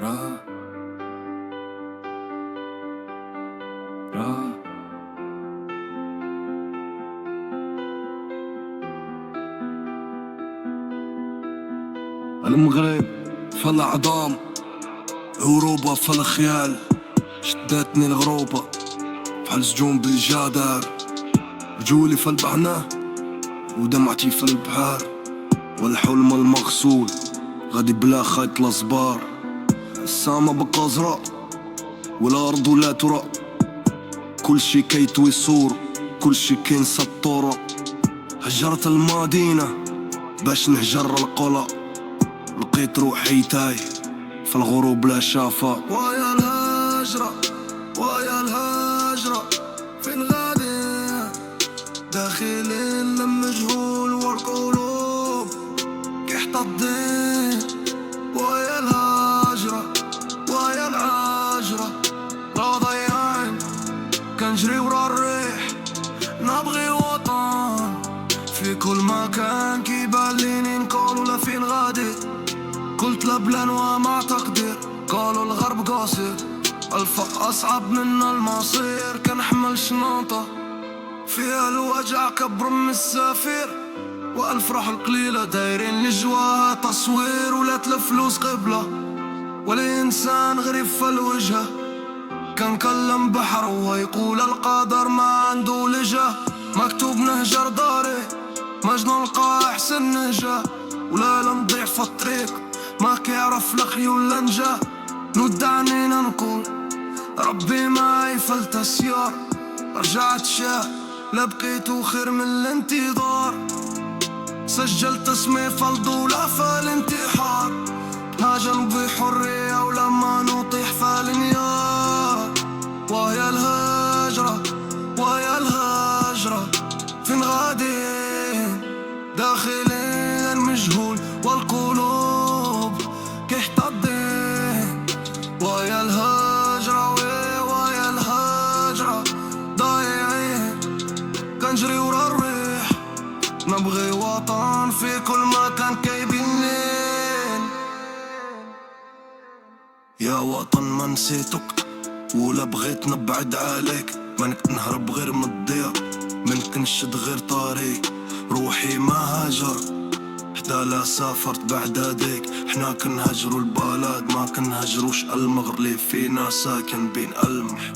را را المغرب في العظام، أوروبا في الخيال. شدتني الغروبة بحال سجون بالجدار، رجولي في البعنة ودمعتي في البحار، والحلم المغسول غادي بلا خيط الأصبار. السما بقى زرق والأرض لا ترى، كلشي كيطوي الصور، كلشي كينسى الطرق. هجرت المدينة باش نهجر القلق، لقيت روحي تايه في الغروب لا شافا. ويا الهجرة ويا الهجرة فين غادي، داخلين للمجهول والقلوب كيحتضين. ويا الهجرة ويا الهجرة لا ضيعين، كنجري ورا الريح نبغي وطن في كل مكان. كيبان ليني نقولوا لا فين غادي، قلت لا بلان ومع تقدير. قالوا الغرب قاصر، الفق أصعب من المصير. كنحمل شنطة فيها الوجع كبر من السفير، والفرح القليلة دايرين لجواها تصوير. ولات الفلوس قبلة والإنسان غريب في الوجهة، كنكلم بحر وهو يقول القدر ما عنده لجة. مكتوب نهجر داري مجنون لقى أحسن نجا، ولا نضيع في الطريق ما كيعرف الخيول لنجا. نودعني نقول ربي معي فالتسيار، رجعت شاه لا بقيتو خير من الانتظار. سجلت اسمي فالدولة فالانتحار، هاجم بحرية ولما نطيح فالانيار. ويا الهجرة ويا الهجرة فين غادين، داخلين المجهول والقلوب كيحتضين. ويا الهجرة ويا الهجرة ضايعين، كنجري ورا الريح نبغي وطن في كل مكان كيبينين. يا وطن ما نسيتك ولا بغيت نبعد عليك، منك نهرب غير من الضياء، منك نشد غير طريق. روحي ما هاجر حدا لا سافرت بعد هديك، حنا كنهجروا البلد ما كنهجروش المغرب اللي فينا ساكن بين المح.